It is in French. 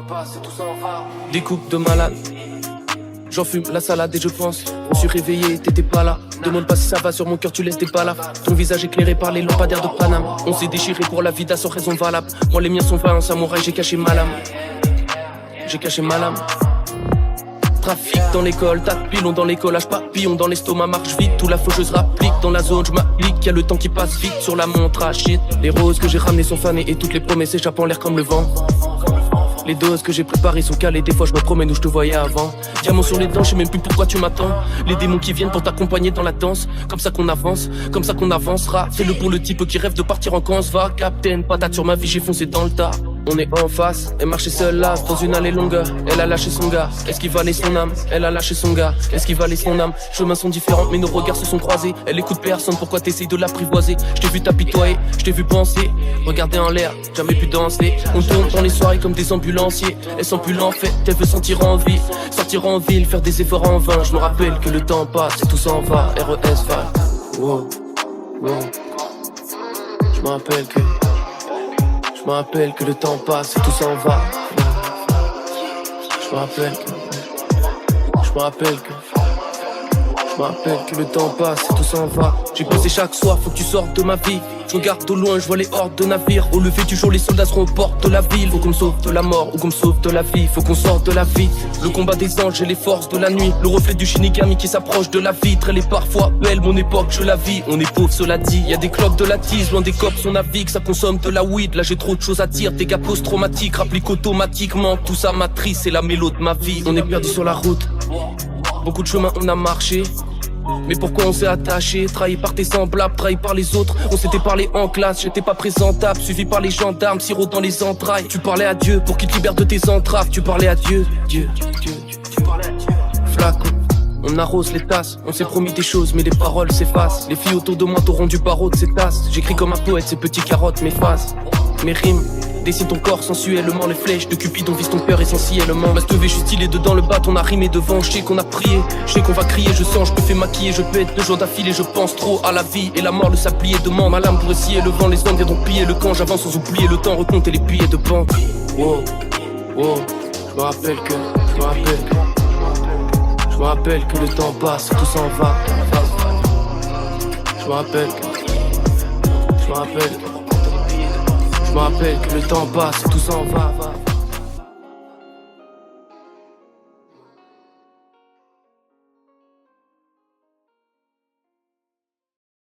passe et tout s'en va. Des coupes de malade, j'en fume la salade et je pense. Je me suis réveillé, t'étais pas là. Demande pas si ça va, sur mon cœur tu laisses des balafres. Ton visage éclairé par les lampadaires de Paname. On s'est déchiré pour la vida sans raison valable. Moi les miens sont vains, un samouraï, j'ai caché ma lame. J'ai caché ma lame. Trafic dans l'école, tas de pilons dans l'écolage, papillon dans l'estomac, marche vite, tout la faucheuse rapplique dans la zone, je m'applique, y'a le temps qui passe vite sur la montre à shit. Les roses que j'ai ramenées sont fanées et toutes les promesses échappent en l'air comme le vent. Les doses que j'ai préparées sont calées, des fois je me promène où je te voyais avant. Diamant sur les dents, je sais même plus pourquoi tu m'attends. Les démons qui viennent pour t'accompagner dans la danse. Comme ça qu'on avance, comme ça qu'on avancera. Fais-le pour le type qui rêve de partir en camp, va captain, patate sur ma vie, j'ai foncé dans le tas. On est en face, elle marchait seule là, dans une allée longue. Elle a lâché son gars, est-ce qu'il valait son âme? Elle a lâché son gars, est-ce qu'il valait son âme? Chemins sont différents, mais nos regards se sont croisés. Elle écoute personne, pourquoi t'essayes de l'apprivoiser? Je t'ai vu t'apitoyer, je t'ai vu penser. Regarder en l'air, jamais pu danser. On tourne dans les soirées comme des ambulanciers. Elle sent plus l'enfer, elle veut sentir en vie. Sortir en ville, faire des efforts en vain. Je me rappelle que le temps passe et tout s'en va. RES va. Wow, wow. Je me rappelle que le temps passe et tout s'en va. Je me rappelle que le temps passe et tout s'en va. J'ai posé chaque soir, faut que tu sortes de ma vie. Je regarde au loin, je vois les hordes de navires. Au lever du jour, les soldats seront aux portes de la ville. Faut qu'on me sauve de la mort ou qu'on me sauve de la vie. Faut qu'on sorte de la vie. Le combat des anges et les forces de la nuit. Le reflet du Shinigami qui s'approche de la vitre. Elle est parfois belle, mon époque, je la vis. On est pauvre, cela dit. Y a des cloques de la tise, loin des cops, on navigue. Ça consomme de la weed. Là j'ai trop de choses à dire. Dégâts post-traumatiques, rapplique automatiquement. Tout ça matrice, c'est la mélo de ma vie. On est perdu sur la route. Beaucoup de chemins on a marché. Mais pourquoi on s'est attaché? Trahi par tes semblables, trahi par les autres. On s'était parlé en classe, j'étais pas présentable. Suivi par les gendarmes, sirop dans les entrailles. Tu parlais à Dieu pour qu'il te libère de tes entraves. Tu parlais à Dieu, Dieu. Flacon, on arrose les tasses. On s'est promis des choses mais les paroles s'effacent. Les filles autour de moi t'auront du barreau de ces tasses. J'écris comme un poète, ces petits carottes m'effacent. Mes rimes dessine ton corps sensuellement, les flèches de Cupidon visent ton cœur essentiellement. Base de V, je suis stylé dedans le bat, on a rimé devant. Je sais qu'on a prié, je sais qu'on va crier. Je sens, je me fais maquiller, je pète 2 jours d'affilée. Je pense trop à la vie et la mort, le sablier demande. Ma lame pour scier le vent, les hommes viendront piller le camp. J'avance sans oublier le temps, recompter les billets de banque. Wow, wow, je me rappelle que le temps passe, tout s'en va. Je me rappelle que le temps passe, tout s'en va.